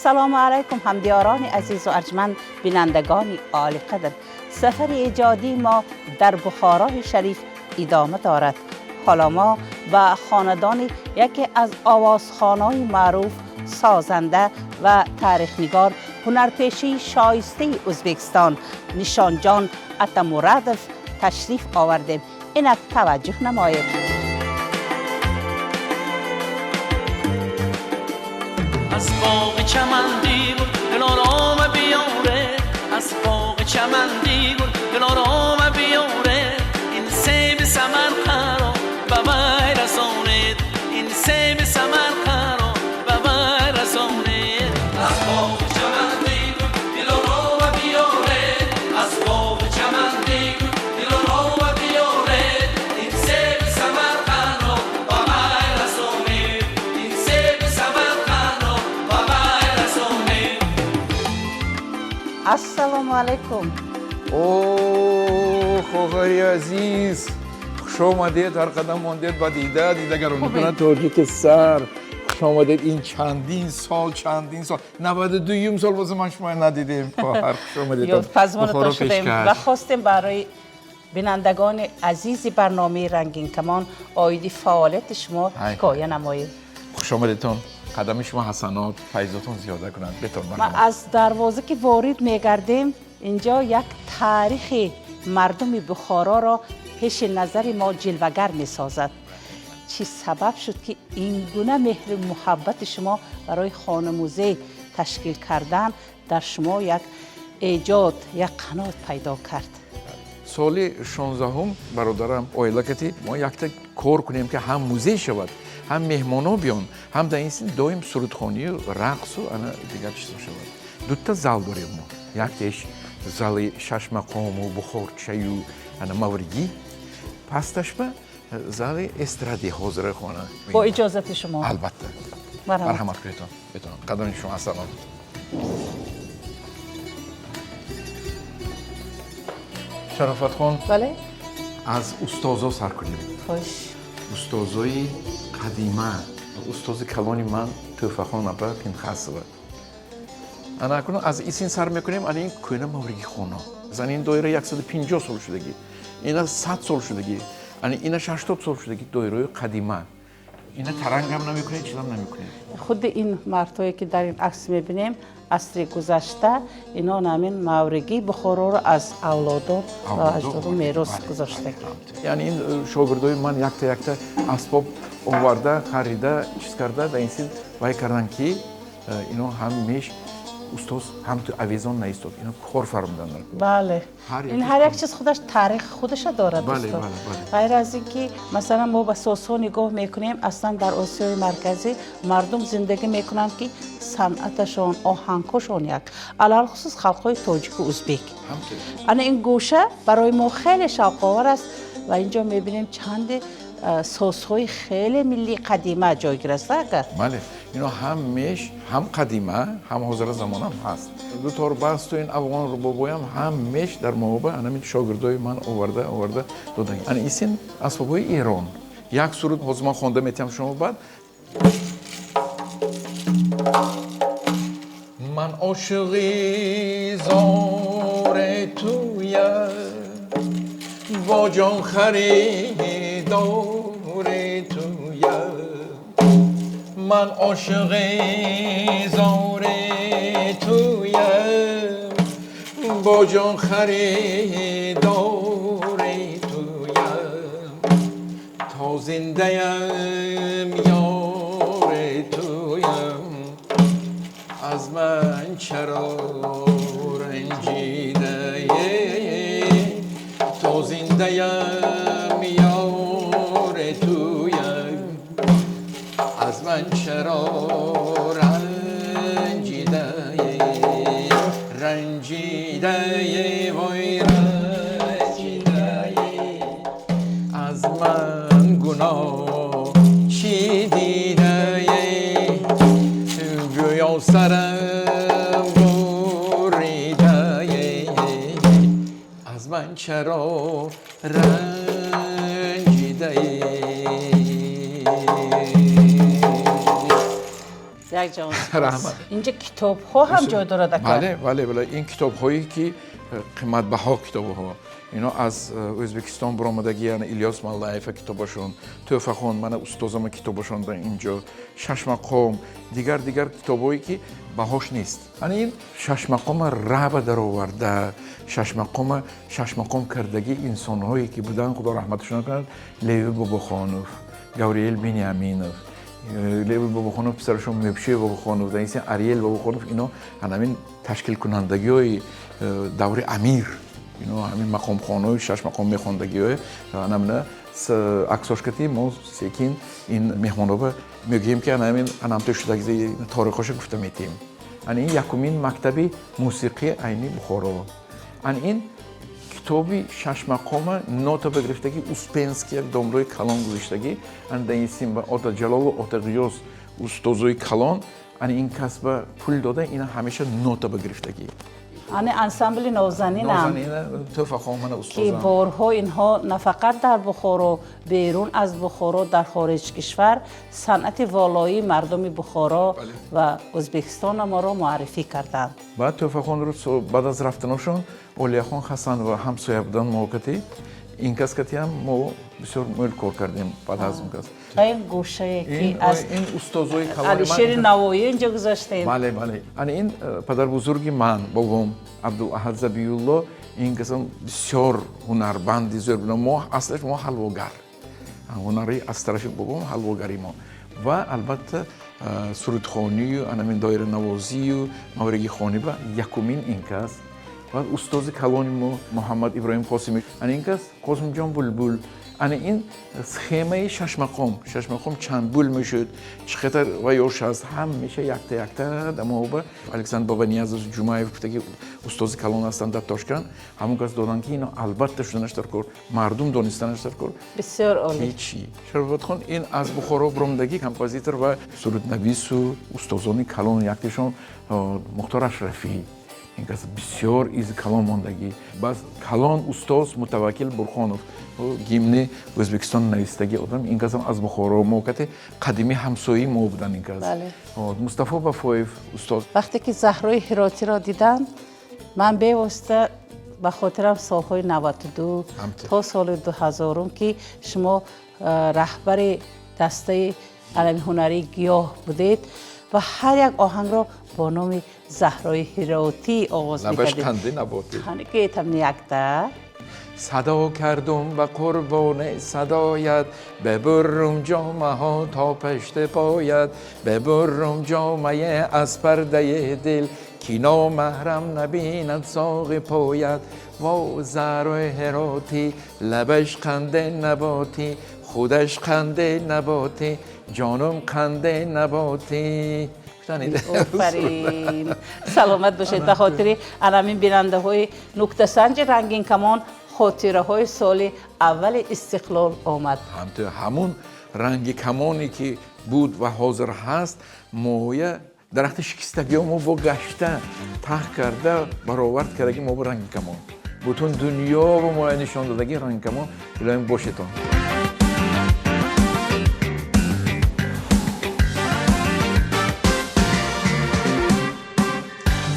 السلام علیکم همدیاران عزیز و ارجمند بینندگان عالی قدر. سفر ایجادی ما در بخارای شریف ادامه دارد. حالا ما به خاندان یکی از آوازخوان‌های معروف، سازنده و تاریخ‌نگار، هنرپیشه شایسته ازبکستان نشان جان اتامورادوف تشریف آوردیم. اینک توجه نمایید. از باغ چمندی گل دلارام بیاره، از باغ چمندی گل دلارام بیاره، این سیب سمرقندو به وی رسانید، این سیب سمرقندو به وی رسانید. از باغ چمندی گل دلارام بیاره، از باغ چمندی گل دلارام بیاره، این سیب سمرقندو به وی رسانید، این سیب سمرقندو به وی رسانید. السلام علیکم. اوه خواهری عزیز، خوش آمدید. هر قدم ماندید با دیده گرم میکنن تاجیک سر. خوش آمدید. این چندین سال 92 سال واسه من شما ندیدیم. خواهر خوش آمدید. پزمانتون شدیم و خواستیم برای بینندگان عزیز برنامه رنگین کمان آیدی فعالیت شما حکایه نمایید. خوش آمدیدتون. قدم شما حسنات فیضاتون زیاده کنند. ما از دروازه که وارد میگردیم اینجا یک تاریخ مردم بخارا را پیش نظر ما جلوگر می سازد. چی سبب شد که این گونه مهر و محبت شما برای خانموزه تشکیل کردن در شما یک ایجاد، یک قنات پیدا کرد؟ سال 16 برادرم اویلا کتی ما یک تا کار کنیم که هم موزه شود، هم مهمانا بیان، هم در این سین دایم سرودخوانی و رقص و انا دیگر چیزا شود. دو تا زال داریم ما. یکیش زال 6 مقام و بخورچه و انا مورگی، پستش به زال استرادی حاضر خانه. با اجازت شما. البته. مرحمت کنید. قدم شما سلام. شرافت خان. بله. از استازا سر کنیم. خوش. استازای قدیمه، استاز کلانی من توفه خان ابا پینخاس بود. انا اکنون از این سر میکنیم. این کوینه مورگی خانه. زن این دایره 150 سال شدگی. اینا 100 سال شدگی. اینا 80 سال شدگی دایره قدیمه. اینا ترنگ هم نمیکنه، چیزی هم نمیکنه. خود این مردایی که در این عکس میبینیم عصر گذشته اینا نامین مورگی بخارا رو از اولادان و اجدادان میراث گذاشته. یعنی این شاگردای من یک تا اسباب آورده، خریده، چیز کرده در این سین وای کردن که اینا هم میش استاد هم تو اویزان نیستاد. اینا کار فرمودن. بله. این هر یک چیز خودش تاریخ خودش دارد. بله. غیر از اینکه مثلا ما به ساسو نگاه میکنیم، اصلا در آسیای مرکزی مردم زندگی میکنند که صنعتشون، آهنگشون یک علل خصوص خلقای تاجیک و ازبک. این گوشه برای ما خیلی شوق‌آور است و اینجا میبینیم چند ساس‌های خیلی ملی قدیمه جای گرفته. بله. اینا هم میش، هم قدیمه، هم حاضر زمان هم هست. دو تا بحث تو این افغان ربابی هم میش در موابع همین شاگردای من آورده دادن. این سین اسبابای ایران. یک سرود حزمان خونده میتیم شما بعد. من عاشقی زار توی با جان خریدار توی، من عاشق زار توی با جان خریدار توی، تا زنده‌ام یار تویم، از من چرا رنجیده، تا زنده‌ام یار تویم، از من چرا رنجیده وای رنجیده، از من گناه چی دیده، گویا سرم بریده، از من چرا رنجیده. یک جان رحمت. اینجا کتاب ها هم جای داره دکتر. بله این کتاب هایی که قیمت بها کتاب ها اینا از ازبکستان برآمدگی یعنی الیاس ملایف کتابشون، توفخون من استادم کتابشون در اینجا، شش مقام دیگر کتابایی که بهاش نیست. این شش مقام رعب در آورده، شش مقام کردگی انسان هایی که بودن خدا رحمتشون کنه، لیوی باباخانوف، گوریل بنیامینوف، لیوی باباخانوف پسرشون مبشی باباخانوف، دنیسی اریل باباخانوف، اینا همین تشکیل کنندگی های دوره امیر، اینا همین مقام خانه شش مقام میخوندگی های همین عکساش کردیم ما سیکین این مهمان‌ها با میگیم که همین انامته شدگی تاریخش گفته میتیم. این یکمین مکتبی موسیقی عینی بخارا. این کتابی شش مقام نوتا بگرفتگی اوسپنسکی دامروی کلان گذاشتگی. دنیسیم با آتا جلال و آتا غیاس استادوی کلان. این کسب پول داده اینا همیشه نوتا بگرفتگی. انسامبل نازنین هم که که بارها اینها نه فقط در بخارا بیرون از بخارا در خارج کشور صنعت والایی مردم بخارا و ازبکستان ما را معرفی کردند. بعد توفخان رو بعد از رفتنشون اولیاخان حسن و همسایه بودن موقتی این کس که هم ما بسیار مول کار کردیم بعد از اون کس. این گوشه که از این استادوی کلان علیشیر نوایی اینجا گذاشتیم. بله. این پدر بزرگی من بابام عبدالاحد ذبیح‌الله این کسان بسیار هنرمندی زور بودن. ما اصلش ما حلواگر. هنری از طرف بابام حلواگری ما و البته سرودخوانی و همین دایره نوازی و مورگی خوانی با یکمین این کس و استاد کلانی ما محمد ابراهیم قاسمی. این کس قاسم جان بلبل. این سخیمه شش مقام چند بول میشد چقدر و یوش هست هم میشه یکتا دما با الکساندر بابا نیاز جمعیف که استاد کلان هستند در تاشکند همون کس دادن که اینا البته شدنش در کار مردم دانستنش در کار بسیار عالی. چی شربت خان این از بخارا برآمدگی کمپوزیتور و سرودنویس و استادان کلان یکیشون مختار اشرفی این کس بسیار از کلان ماندگی بس کلان استاد متوکل برخانوف گیمنی ازبکستان نویسندگی آدم این کس از بخارا موقعی قدیمی همسایه ما بودن این کس. مصطفی بافویف استاد وقتی که زهرای هراتی را دیدم من بیوسته به خاطرم سالهای 92 تا سال 2000 که شما رهبر دسته علمی هنری گیاه بودید و هر یک آهنگ را با نام زهرای هراتی آغاز می‌کردید. لبش کنده نباتی. گیتم نیکته. صدا کردم و قربان صدایت ببرم جامه ها تا پشت پایت ببرم جامه از پرده دل کی نامحرم نبیند ساق پایت و زهرای هراتی لبش خنده نباتی خودش خنده نباتی جانم خنده نباتی. آفرین. سلامت باشید. به خاطر همین بیننده های نکته سنج رنگین کمان خاطره های سال اول استقلال آمد. همون رنگ کمانی که بود و حاضر هست مویه درخت شکستگی ما با گشته تحق کرده برآورد کرده ما با رنگ کمان بتون دنیا و ما نشان دادگی رنگ کمان الهیم باشتان.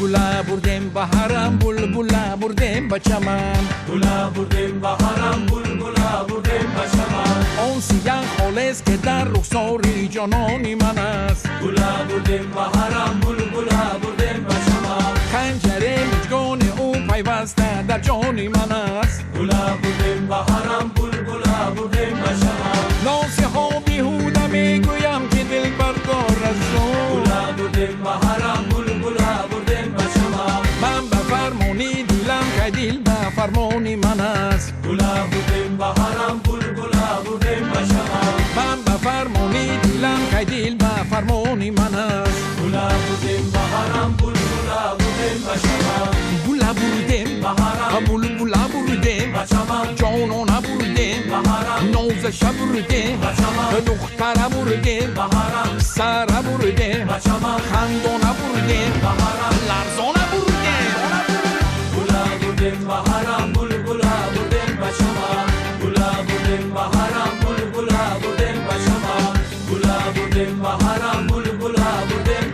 گلا بردیم بهارم بلبلا بردیم به چمن گلا بردیم بهارم بلبلا بردیم به چمن آن سیاه خالص که در رخساری جانانی من است گلا بردیم بهارم بلبلا بردیم به چمن خنجر مژگان او پیوسته در جانی من است گلا بردیم بهارم بلبلا بردیم به چمن ناصیحا بیهوده میگویم که دل بردار از تو گلا بردیم بهارم بلبلا بردیم به چمن من به فرمانی دیلم که دل به فرمانی من است گلا بردیم بهارم بلبلا بردیم به چمن من به فرمانی دیلم که دل به فرمانی من است گلا بردیم بهارم بلبلا بردیم به چمن گلا بردیم بهارم بلبلا بردیم به چمن جانانه بردیم بهارم نازش بردیم به چمن دختره بردیم بهارم سره بردیم به چمن خندانه بردیم بهارم لرزانه بردیم گلا بردیم بهارم بلبلا بردیم به چمن گلا بردیم بهارم بلبلا بردیم به چمن گلا بردیم بهارم بلبلا بردیم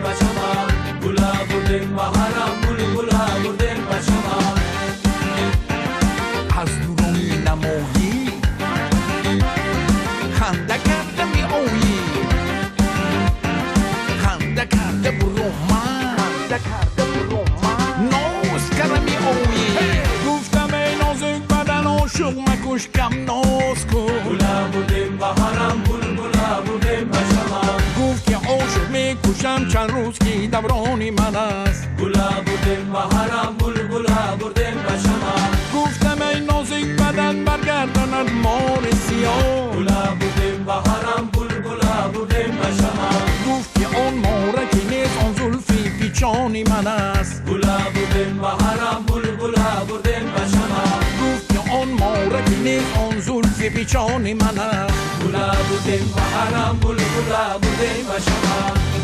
باشم چند روز که دوران من است. گلا بردیم بهارم بلبلا بردیم به شما. گفتم ای نازک بدن برگرداند مار سیاه. گلا بردیم بهارم بلبلا بردیم به شما. گفت که آن مارکی نیست آن زلفی پیچانی من است. گلا بردیم بهارم بلبلا بردیم به شما. گفت که آن مارکی نیست آن زلفی پیچانی من است. گلا بردیم بهارم بلبلا بردیم به شما.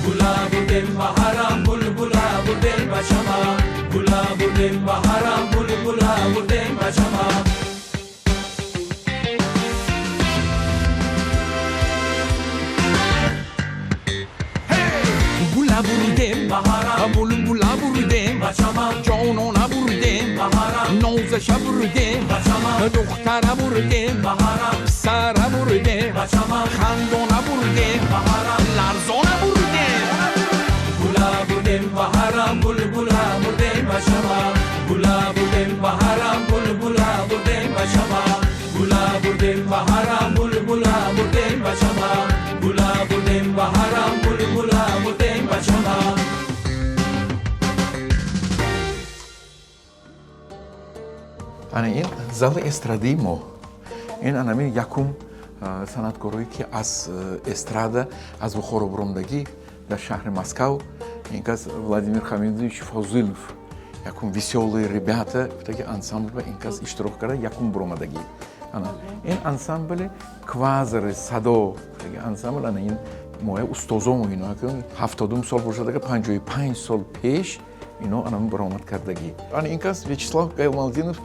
گلا بردیم بهارم بلبلا بردیم به شما. گلا بردیم بهارم بلبلا بردیم به شما. بولا بردیم بهارم بلبلا بردیم به شما. جانانه بردیم بهارم نازش بردیم به شما. دختره بردیم بهارم سره بردیم به شما. خندانه بردیم بهارم لرزانه بردیم. گلا بردیم بهارم بلبلا بردیم به شما. گلا بردیم بهارم بلبلا بردیم به شما. گلا بردیم بهارم بلبلا بردیم به شما. گلا بردیم بهارم بلبلا بردیم به شما. ана ин зали эстрадаи мо ин анами якум санъаткорое ки аз эстрада аз бухоробуромдагӣ дар шаҳри Москав инкас Владимир Хамидович Фозилов якум весёлые ребята таки ансамбл инкас иштирок карда якум буромадагӣ ана ин ансамбли квазари садо таки ансамбл ана ин моя устозому ино 70 сол бошад 55 сол пеш ино анами баромад кардагӣ ана инкас Вячеслав Гаймалдинов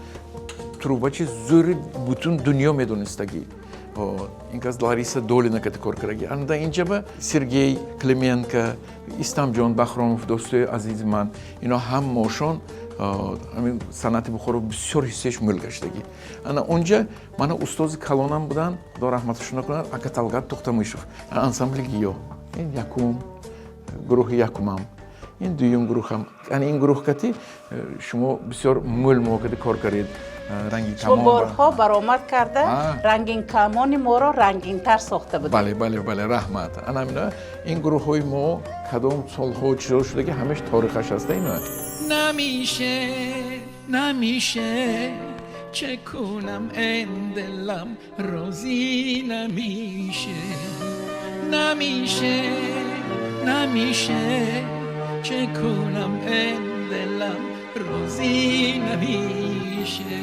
трубачи зури бутун дунё медонистагӣ инкас Лариса Долина кати кор кардаги ана дар инҷаба Сергей Клименко Истамҷон Бахромов дӯстои азизи ман ино ҳам мошон ҳамин санъати бухоро бисёр ҳиссияш мӯл гаштагӣ ана онҷа мана устози калонам будан худо раҳматашона кунад ака Талгат Тухтамишев ансамбли гиё ин якум гурӯҳи якумам ин дуюм гурӯҳам ана ин гурӯҳ кати шумо бисёр мӯл мувоккати кор кардед ранги شما камон بارها برآمد کرده رنگین کمان ما را رنگین تر ساخته بود. бале бале бале раҳмат ана амина ин гурӯҳҳои мо кадом солҳо чиро шудагӣ ҳамеш торихаш аста ина نمیشه نمیشه چه کنم این دلم راضی نمیشه نمیشه نمیشه چه کنم این دلم راضی نمیشه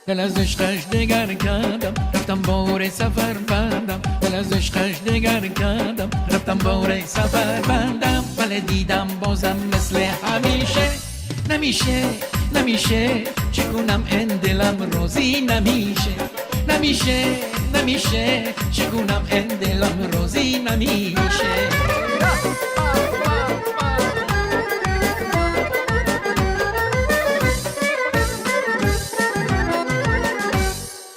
دل از عشقش دگر کردم رفتم بار سفر بندم دل از عشقش دگر کردم رفتم بار سفر بندم ولی دیدم بازم مثل همیشه نمیشه نمیشه چگونم این دلم راضی نمیشه نمیشه نمیشه چگونم این دلم راضی نمیشه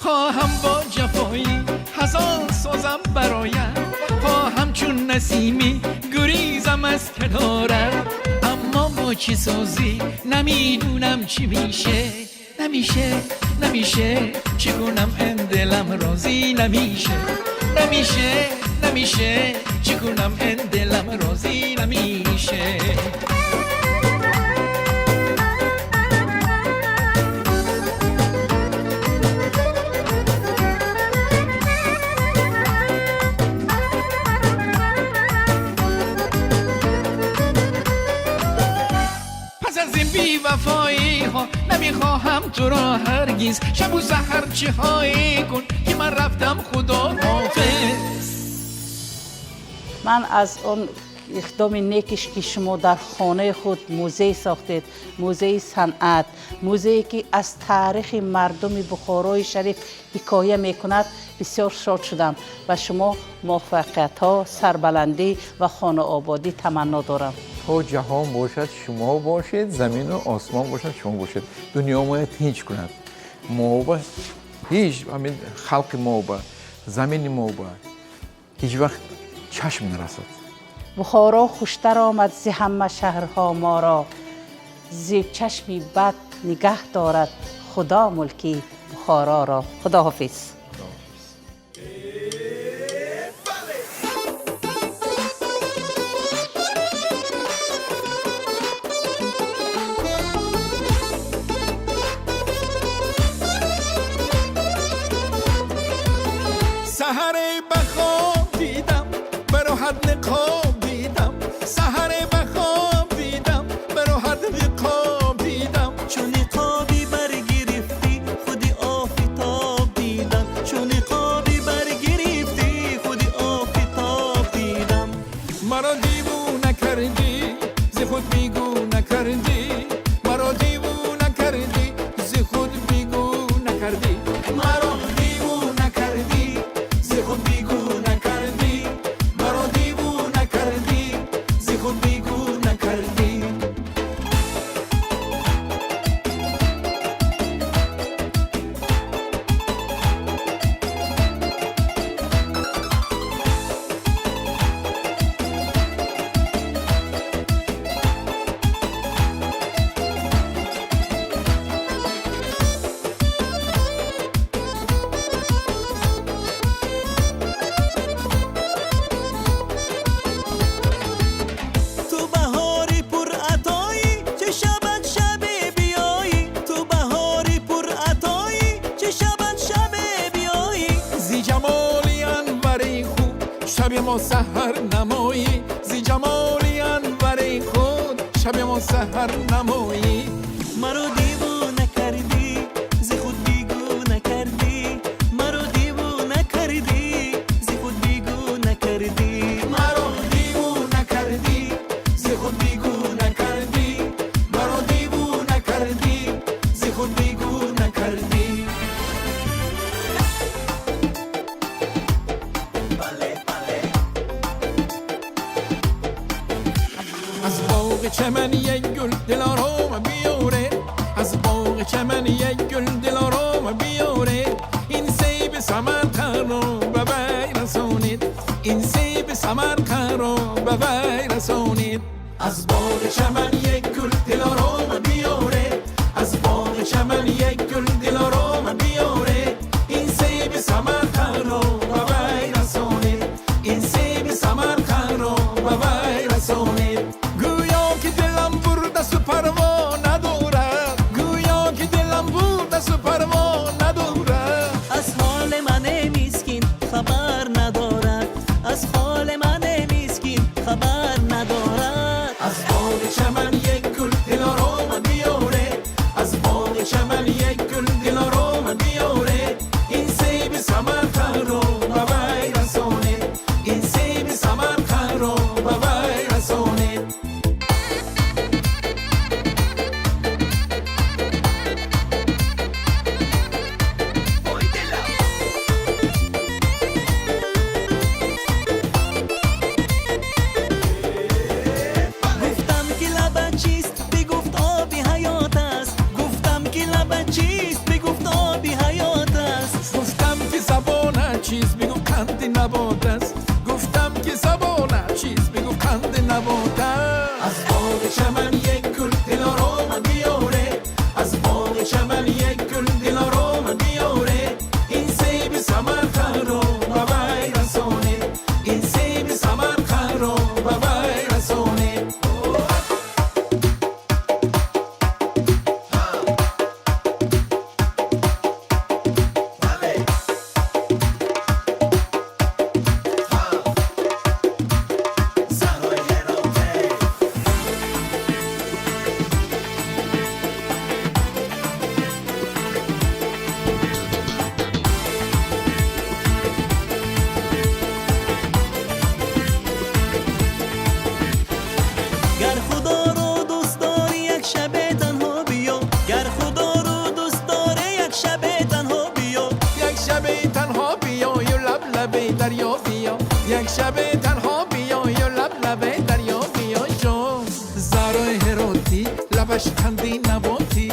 خواهم با جفایی هزار سازم برایم خواهم چون نسیمی گریزم از کنارم اما با چی سازی نمیدونم چی میشه نمیشه نمیشه چگونم این دلم راضی نمیشه نمیشه نمیشه چگونم این دلم راضی نمیشه بی وفایی ها نمیخواهم تو را هرگز شب و سحر چه هایی کن که من رفتم خدا حافظ من از اون اقدام نیکش که شما در خانه خود موزه ساختید موزه صنعت موزه‌ای که از تاریخ مردم بخارای شریف حکایه میکند بسیار شاد شدم و شما موفقیت ها سربلندی و خانه آبادی تمنا دارم تا جهان باشد شما باشید زمین و آسمان باشد شما باشید دنیا ما تینچ کند ما با هیچ همین خلق ما با زمین ما با هیچ وقت چشم نرسد بخارا خوشتر آمد زی همه شهرها ما را زی چشمی بد نگه دارد خدا ملکی بخارا را خداحافظ سحر بخواب دیدم به راحت نقاب دیدم سحر بخواب دیدم به راحت نقاب دیدم چون نقابی برگرفتی خودی آفتاب دیدم چون نقابی برگرفتی خودی آفتاب دیدم مرا دیوونه کردی ز خود بیگونه کردی مرا دیوونه کردی ز خود بیگونه کردی مرا دیوونه کردی ز خود بیگونه کردی مرا دیوونه کردی ز خود بیگونه کردی تو بهاری پر عطایی چه شبت شب بیایی تو بهاری پر عطایی چه شبت شب بیایی زی جمالی انوری خود شب ما سحر نمایی زی جمالی انوری خود شب ما سحر نمایی مرا دیوونه کردی ز خود بیگونه کردی مرا دیوونه کردی ز خود بیگونه کردی مرا دیوونه کردی ز خود بیگونه کردی مرا دیوونه کردی ز خود بیگونه کردی از باغ چمن یک گل دلارام بیاره از باغ چمن یک گل دلارام بیاره این سیب سمرقند رو به وی رسانید این سیب سمرقند رو به وی رسانید از باغ چمن یک گل دلارام بیاره از باغ چمن یک گل دلارام بیاره این سیب سمرقند رو به وی رسانید این سیب سمرقند رو به وی رسانید گویا که دلم بردست و پروا ندارد گویا که دلم بردست و پروا ندارد از حال من مسکین خبر ندارد از حال من مسکین خبر ندارد از باغ چمن یک گل دلارام بیاره از باغ چمن یک گل دلارام بیاره این سیب سمرقند رو به وی رسانید این سیب سمرقند رو به وی رسانید گفتم که لبت چیست بگفت آبی حیات است گفتم که لبت چیست بگفت آبی حیات است گفتم که زبانه چیز بگو قند نبات است گفتم که زبانه چیز بگو قند نبات است از باغ چمن یک گل دلارام بیاره از باغ چمن یک گل دلارام بیاره این سیب سمرقند رو به وی رسانید این سیب سمرقند رو به وی رسانید گر خدا رو دوست داری یک شب تنها بیا گر خدا رو دوست داری یک شب تنها بیا یک شب تنها بیا و لب لب دریا بیا یک شب تنها بیا و لب لب دریا بیا جان زارای هراتی لبش خندی نباتی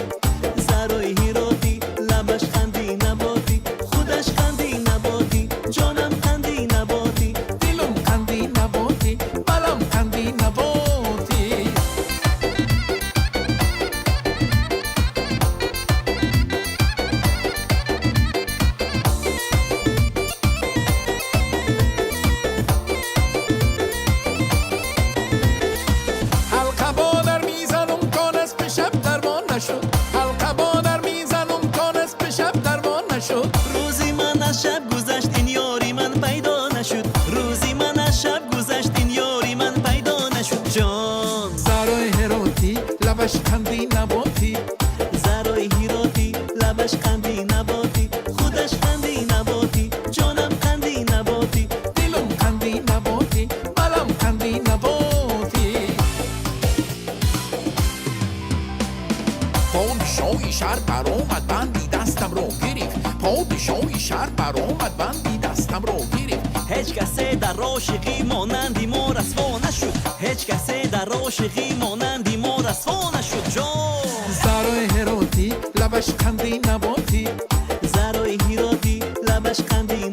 زرای هیراتی لبش خندی نباتی خودش خندی نباتی جانم خندی نباتی دلم خندی نباتی بلم خندی نباتی پادشاهی شهر برآمد بندی دستم را گرفت. هیچ کسی در عاشقی مانندی ما رسوا نشد، هیچ کسی در عاشقی مانندی ما رسوا نشد. جان زرای هراتی لبش قندی نباتی، زرای هیراتی لبش قندی